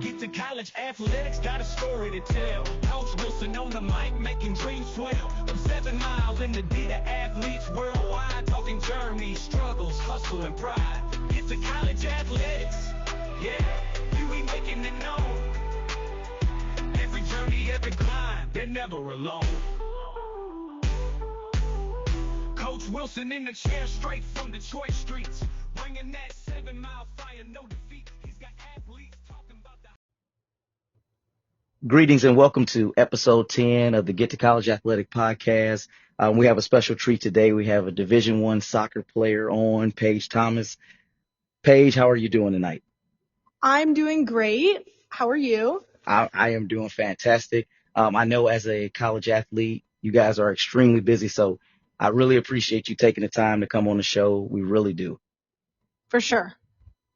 Get to college athletics, got a story to tell. Coach Wilson on the mic, making dreams swell. From 7 miles in the D to athletes worldwide, talking journeys, struggles, hustle, and pride. Get to college athletics, yeah, you be making it known. Every journey, every climb, they're never alone. Coach Wilson in the chair, straight from Detroit streets, bringing that 7-mile fire, no defeat. He's got athletes talking about the... Greetings and welcome to episode 10 of the Get to College Athletic Podcast. We have a special treat today. We have a Division I soccer player on, Paige Thomas. Paige, how are you doing tonight? I'm doing great. How are you? I am doing fantastic. I know as a college athlete, you guys are extremely busy, so I really appreciate you taking the time to come on the show. We really do. For sure.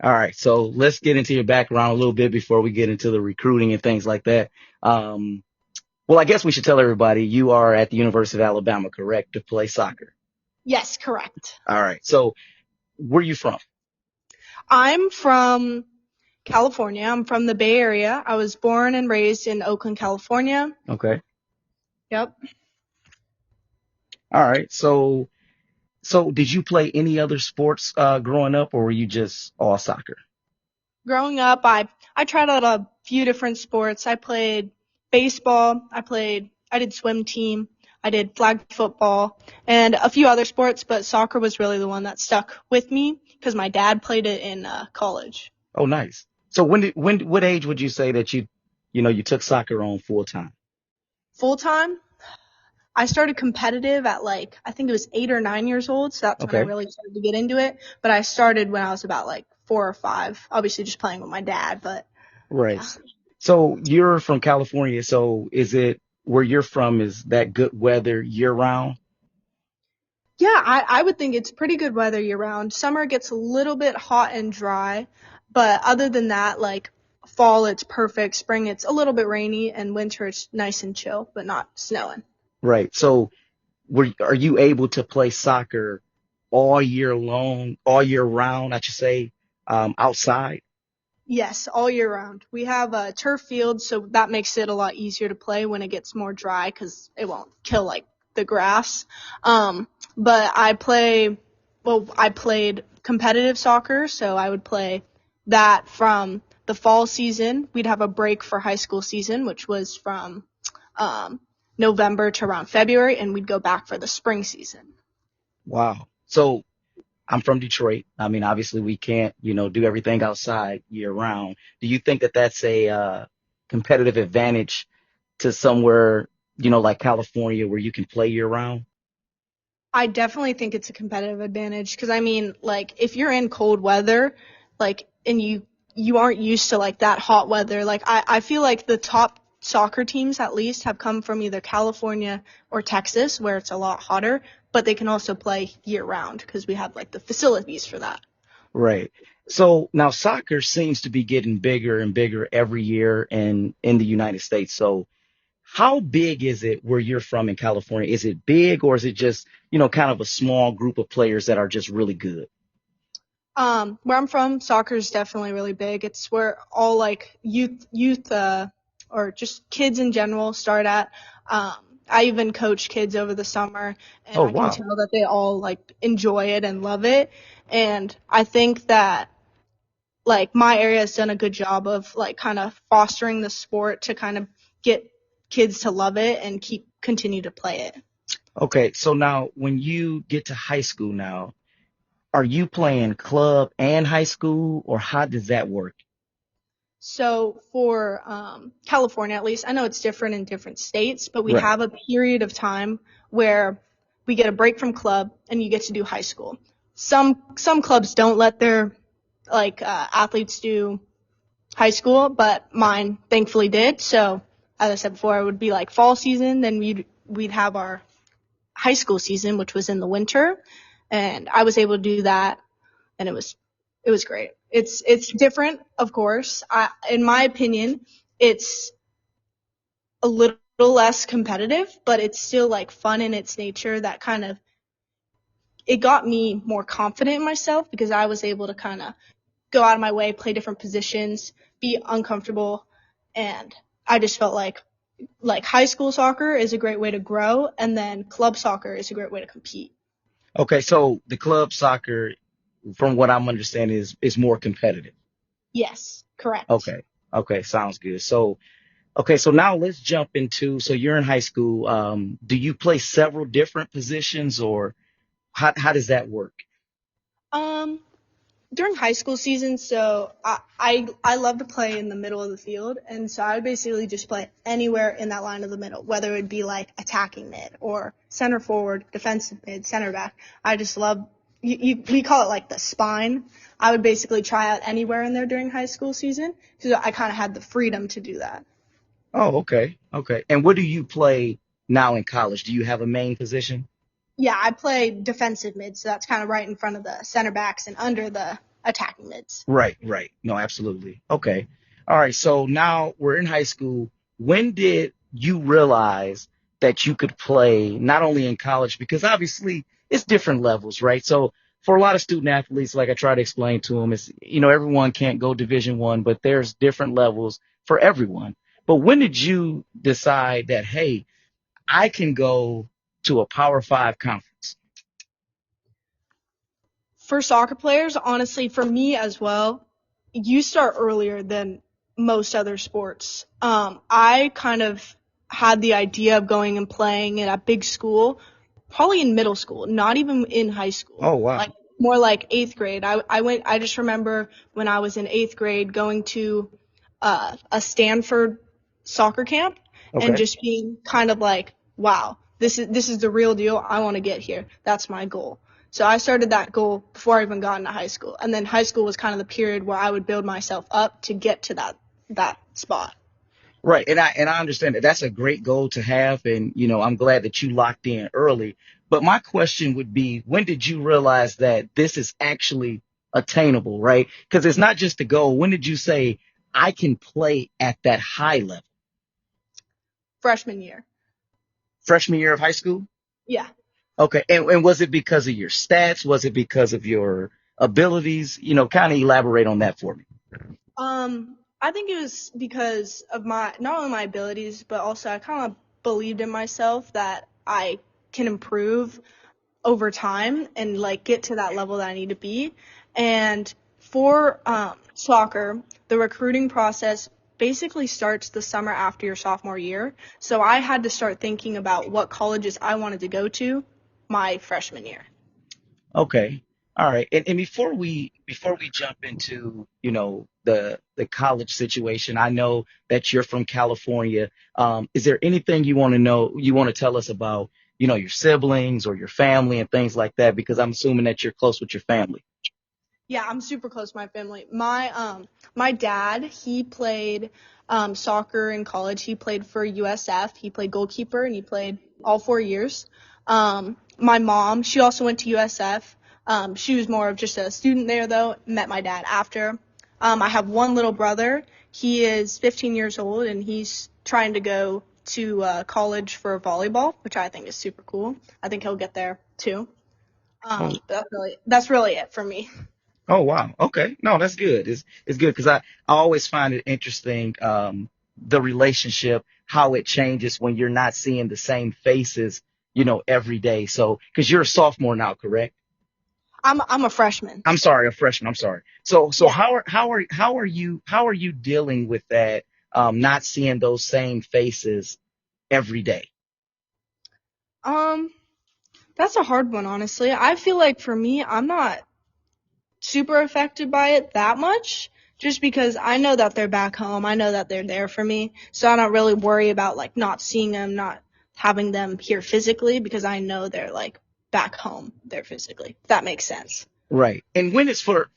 All right, so let's get into your background a little bit before we get into the recruiting and things like that. Well, I guess we should tell everybody you are at the University of Alabama, correct, to play soccer? Yes, correct. All right, so where are you from? I'm from California. I'm from the Bay Area. I was born and raised in Oakland, California. Okay. Yep. All right, so did you play any other sports growing up, or were you just all soccer? Growing up, I tried out a few different sports. I played baseball. I did swim team. I did flag football and a few other sports, but soccer was really the one that stuck with me because my dad played it in college. Oh, nice. So what age would you say that you took soccer on full time? Full time? I started competitive at I think it was 8 or 9 years old. So that's when I really started to get into it. But I started when I was about 4 or 5, obviously just playing with my dad, but. Right. Yeah. So you're from California. So is it where you're from? Is that good weather year round? Yeah, I would think it's pretty good weather year round. Summer gets a little bit hot and dry, but other than that, fall, it's perfect. Spring, it's a little bit rainy, and winter, it's nice and chill, but not snowing. Right. So are you able to play soccer all year round, I should say, outside? Yes, all year round. We have a turf field, so that makes it a lot easier to play when it gets more dry because it won't kill the grass. But I played competitive soccer, so I would play that from the fall season. We'd have a break for high school season, which was from November to around February, and we'd go back for the spring season. Wow. So I'm from Detroit. I mean, obviously we can't, do everything outside year round. Do you think that that's a competitive advantage to somewhere, like California where you can play year round? I definitely think it's a competitive advantage because, if you're in cold weather, and you aren't used to, that hot weather, I feel like the top soccer teams at least have come from either California or Texas where it's a lot hotter, but they can also play year round because we have the facilities for that. Right. So now soccer seems to be getting bigger and bigger every year in the United States. So how big is it where you're from in California? Is it big or is it just, kind of a small group of players that are just really good? Where I'm from, soccer is definitely really big. It's where all youth or just kids in general start at. I even coach kids over the summer, and I can tell that they all enjoy it and love it. And I think that my area has done a good job of kind of fostering the sport to kind of get kids to love it and continue to play it. Okay, so now when you get to high school now, are you playing club and high school, or how does that work? So for California, at least, I know it's different in different states, but we have a period of time where we get a break from club and you get to do high school. Some clubs don't let their athletes do high school, but mine thankfully did. So as I said before, it would be fall season, then we'd have our high school season, which was in the winter, and I was able to do that, and it was great. It's different, of course. In my opinion, it's a little less competitive, but it's still fun in its nature. That kind of, it got me more confident in myself because I was able to kind of go out of my way, play different positions, be uncomfortable. And I just felt like high school soccer is a great way to grow, and then club soccer is a great way to compete. Okay, so the club soccer, from what I'm understanding, is more competitive. Yes, correct. Okay. Okay, sounds good. So okay, so now let's jump into, so you're in high school. Do you play several different positions, or how does that work? Um, During high school season, so I love to play in the middle of the field, and so I would basically just play anywhere in that line of the middle, whether it be like attacking mid or center forward, defensive mid, center back. I just love we call it like the spine. I would basically try out anywhere in there during high school season because I kind of had the freedom to do that. Oh, okay. Okay. And what do you play now in college? Do you have a main position? Yeah, I play defensive mid, so that's kind of right in front of the center backs and under the attacking mids. Right, right. No, absolutely. Okay. All right. So now we're in high school. When did you realize that you could play not only in college, because obviously it's different levels, right? So for a lot of student athletes, like I try to explain to them, it's, everyone can't go Division 1, but there's different levels for everyone. But when did you decide that, hey, I can go to a Power 5 conference? For soccer players, honestly, for me as well, you start earlier than most other sports. I kind of had the idea of going and playing at a big school, probably in middle school, not even in high school, Oh, wow. like more like eighth grade. I just remember when I was in eighth grade going to a Stanford soccer camp and Okay. just being kind of like, wow, this is the real deal. I want to get here. That's my goal. So I started that goal before I even got into high school. And then high school was kind of the period where I would build myself up to get to that spot. Right. And I understand that that's a great goal to have. And, I'm glad that you locked in early. But my question would be, when did you realize that this is actually attainable, right? Because it's not just a goal. When did you say, I can play at that high level? Freshman year. Freshman year of high school? Yeah. Okay. And was it because of your stats? Was it because of your abilities? Kind of elaborate on that for me. I think it was because of my not only my abilities, but also I kind of believed in myself that I can improve over time and like get to that level that I need to be. And for soccer, the recruiting process basically starts the summer after your sophomore year. So I had to start thinking about what colleges I wanted to go to my freshman year. Okay. All right. And before we jump into, the college situation, I know that you're from California. Is there anything you want to tell us about, your siblings or your family and things like that? Because I'm assuming that you're close with your family. Yeah, I'm super close to my family. My dad, he played soccer in college. He played for USF. He played goalkeeper and he played all 4 years. My mom, she also went to USF. She was more of just a student there though. Met my dad after. I have one little brother. He is 15 years old and he's trying to go to college for volleyball, which I think is super cool. I think he'll get there too. Oh, That's really it for me. oh wow. Okay. No, that's good. It's good because I always find it interesting, the relationship, how it changes when you're not seeing the same faces, every day. So because you're a sophomore now, correct? I'm a freshman. I'm sorry, a freshman. I'm sorry. So Yeah. how are you dealing with that? Not seeing those same faces every day. Um, that's a hard one, honestly. I feel like for me, I'm not super affected by it that much, just because I know that they're back home. I know that they're there for me, so I don't really worry about like not seeing them, not having them here physically, because I know they're like back home there physically. If that makes sense. Right. And when it's for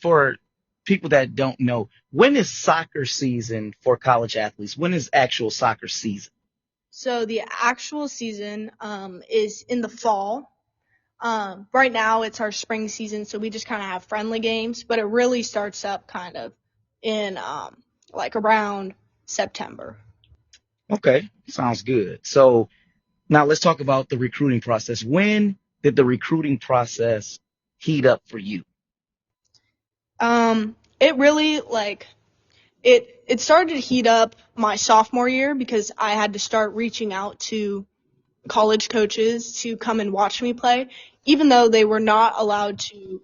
people that don't know, when is soccer season for college athletes? When is actual soccer season? So the actual season is in the fall. Right now it's our spring season, so we just kind of have friendly games, but it really starts up kind of in like around September. Okay, sounds good. So now let's talk about the recruiting process. When did the recruiting process heat up for you? It really like it started to heat up my sophomore year because I had to start reaching out to college coaches to come and watch me play, even though they were not allowed to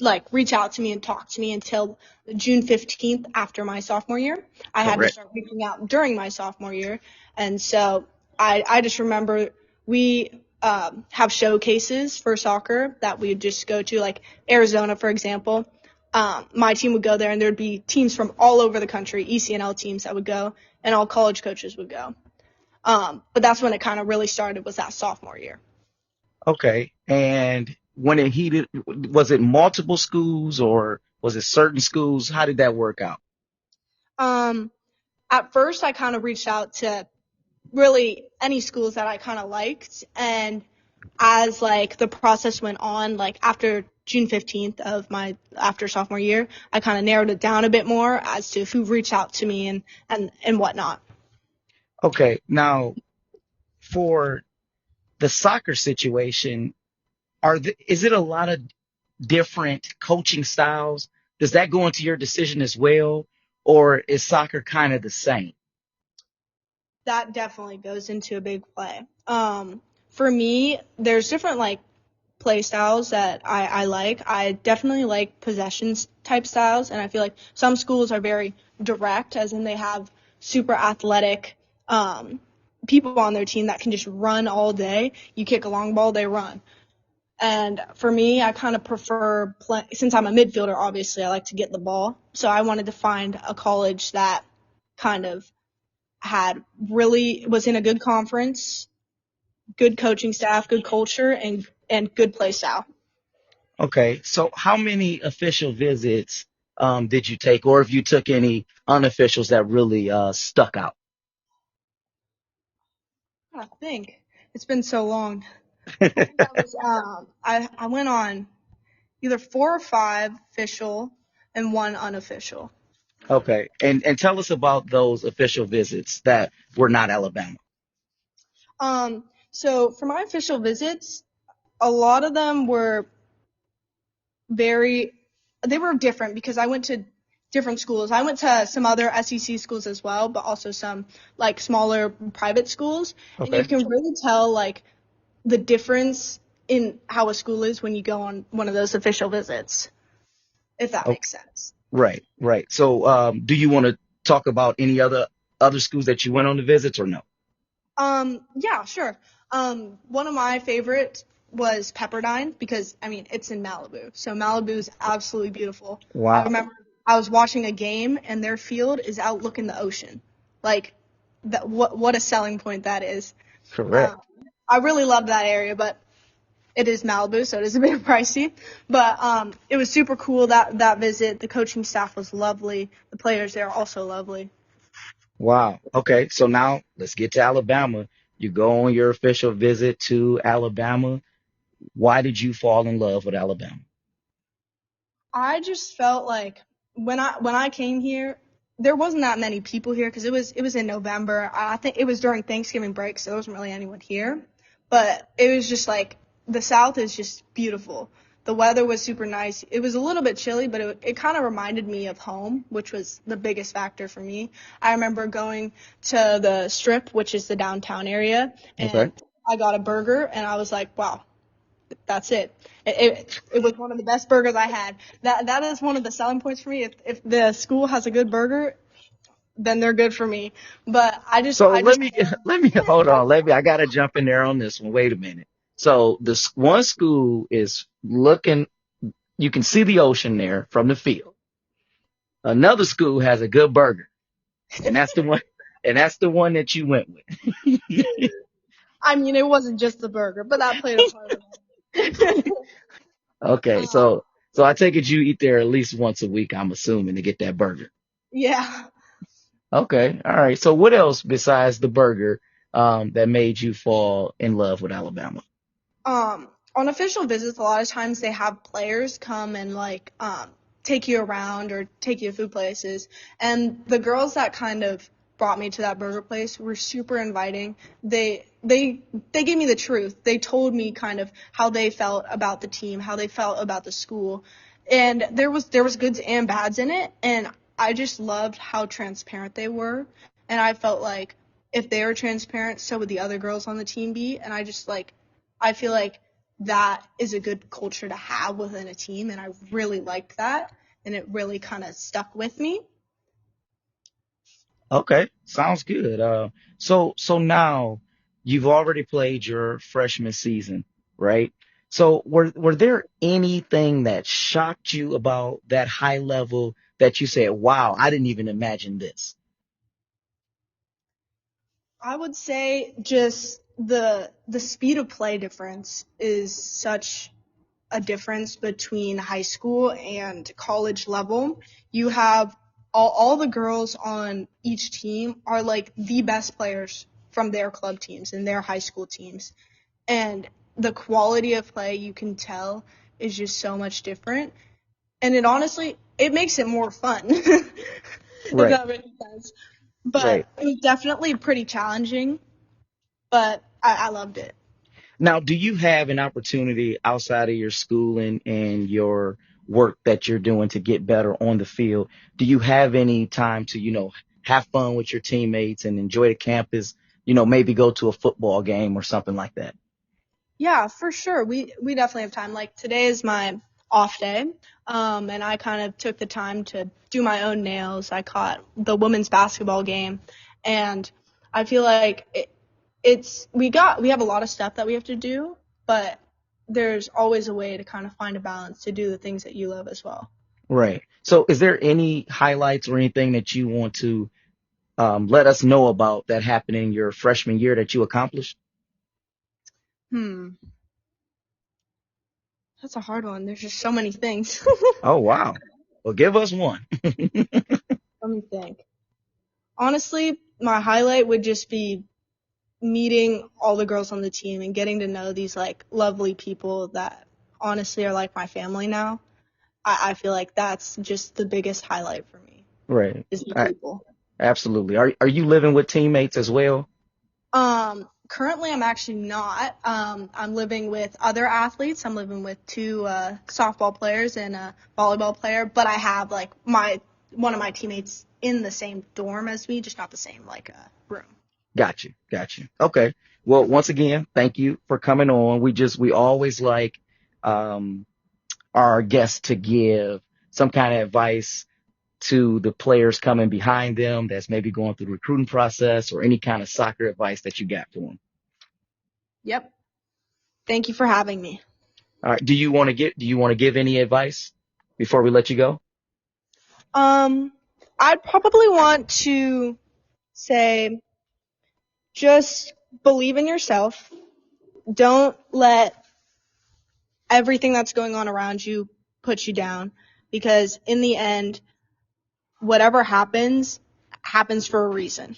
like reach out to me and talk to me until June 15th after my sophomore year. I had to Correct. start reaching out during my sophomore year. And so I just remember we have showcases for soccer that we would just go to, like Arizona, for example. My team would go there, and there'd be teams from all over the country, ECNL teams that would go, and all college coaches would go. But that's when it kind of really started, was that sophomore year. Okay. And when it heated, was it multiple schools or was it certain schools? How did that work out? Um, at first, I kind of reached out to really any schools that I kind of liked, and as like the process went on, like after June 15th of my after sophomore year, I kind of narrowed it down a bit more as to who reached out to me and whatnot. Okay. Now, for the soccer situation, is it a lot of different coaching styles? Does that go into your decision as well, or is soccer kind of the same? That definitely goes into a big play. For me, there's different like play styles that I like. I definitely like possessions type styles, and I feel like some schools are very direct, as in they have super athletic people on their team that can just run all day. You kick a long ball, they run. And for me, I kind of prefer since I'm a midfielder, obviously, I like to get the ball. So I wanted to find a college that kind of was in a good conference, good coaching staff, good culture, and good play style. Okay. So how many official visits did you take, or if you took any unofficials that really stuck out? I think it's been so long. I think I was I went on either 4 or 5 official and 1 unofficial. Okay. And tell us about those official visits that were not Alabama. So for my official visits, a lot of them were they were different because I went to different schools. I went to some other SEC schools as well, but also some like smaller private schools. And you Okay. can really tell like the difference in how a school is when you go on one of those official visits, if that Oh, makes sense. right, right. So do you want to talk about any other schools that you went on the visits or no? Yeah, sure. One of my favorite was Pepperdine because I mean it's in Malibu, so Malibu is absolutely beautiful. I Wow. remember I was watching a game and their field is out looking the ocean, like that. What a selling point that is. Correct. Um, I really loved that area, but it is Malibu, so it is a bit pricey. But it was super cool that visit. The coaching staff was lovely. The players there are also lovely. Wow. Okay. So now let's get to Alabama. You go on your official visit to Alabama. Why did you fall in love with Alabama? I just felt like when I came here, there wasn't that many people here because it was in November. I think it was during Thanksgiving break, so there wasn't really anyone here. But it was just like the South is just beautiful. The weather was super nice. It was a little bit chilly, but it kind of reminded me of home, which was the biggest factor for me. I remember going to the Strip, which is the downtown area, Okay. and I got a burger, and I was like, wow, that's it. It was one of the best burgers I had. That is one of the selling points for me. If the school has a good burger, then they're good for me. But So I let just me let me hold on. I gotta jump in there on this one. Wait a minute. So this one school is looking, you can see the ocean there from the field. Another school has a good burger, and that's the one, and that's the one that you went with. I mean it wasn't just the burger, but that played a part of it. Okay, um, so I take it you eat there at least once a week, I'm assuming, to get that burger. yeah. Okay, all right. So what else besides the burger that made you fall in love with Alabama? On official visits, a lot of times they have players come and like take you around or take you to food places. And the girls that kind of brought me to that burger place were super inviting. They gave me the truth. They told me kind of how they felt about the team, how they felt about the school, and there was goods and bads in it. And I just loved how transparent they were. And I felt like if they were transparent, so would the other girls on the team be. And I feel like that is a good culture to have within a team. And I really liked that. And it really kind of stuck with me. Okay, sounds good. So now you've already played your freshman season, right? So were there anything that shocked you about that high level that you said, "Wow, I didn't even imagine this"? I would say just the speed of play difference is such a difference between high school and college level. You have all the girls on each team are like the best players from their club teams and their high school teams. And the quality of play you can tell is just so much different. And it makes it more fun, if Right, that makes sense. But right. it was definitely pretty challenging, but I loved it. Now, do you have an opportunity outside of your schooling and your work that you're doing to get better on the field? Do you have any time to, have fun with your teammates and enjoy the campus, maybe go to a football game or something like that? Yeah, for sure. We definitely have time. Like today is my off day, and I kind of took the time to do my own nails. I caught the women's basketball game, and I feel like we have a lot of stuff that we have to do, but there's always a way to kind of find a balance to do the things that you love as well. Right. So is there any highlights or anything that you want to let us know about that happened in your freshman year that you accomplished? Hmm, that's a hard one. There's just so many things. Oh, wow. Well, give us one. Let me think. Honestly, my highlight would just be meeting all the girls on the team and getting to know these like lovely people that honestly are like my family now. I feel like that's just the biggest highlight for me Right. is the I, people. absolutely. Are you living with teammates as well? Currently I'm actually not. I'm living with other athletes. I'm living with two softball players and a volleyball player, but I have like one of my teammates in the same dorm as me, just not the same like room. Got you. Got you. Okay. Well, once again, thank you for coming on. We always like um, our guests to give some kind of advice to the players coming behind them that's maybe going through the recruiting process or any kind of soccer advice that you got for them. Yep. Thank you for having me. All right. Do you want to give any advice before we let you go? Um, I'd probably want to say just believe in yourself. Don't let everything that's going on around you put you down because in the end, whatever happens for a reason.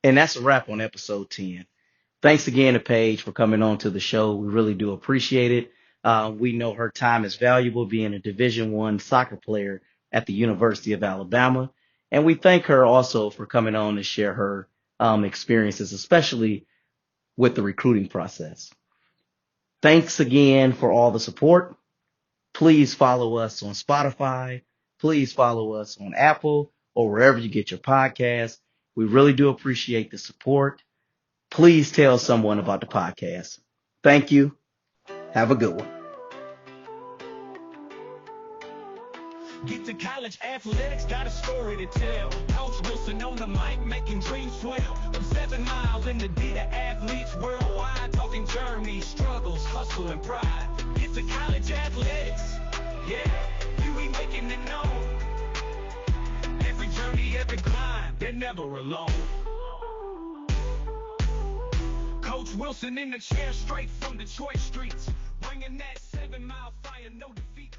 And that's a wrap on episode 10. Thanks again to Paige for coming on to the show. We really do appreciate it. We know her time is valuable being a Division I soccer player at the University of Alabama. And we thank her also for coming on to share her experiences, especially with the recruiting process. Thanks again for all the support. Please follow us on Spotify. Please follow us on Apple or wherever you get your podcasts. We really do appreciate the support. Please tell someone about the podcast. Thank you. Have a good one. Get to college athletics, got a story to tell. Coach Wilson on the mic, making dreams swell. From 7 miles in the D to athletes worldwide, talking journey, struggles, hustle, and pride. Get to college athletics, yeah, you ain't making it known. Every journey, every climb, they're never alone. Coach Wilson in the chair, straight from Detroit streets, bringing that 7 mile fire, no defeat.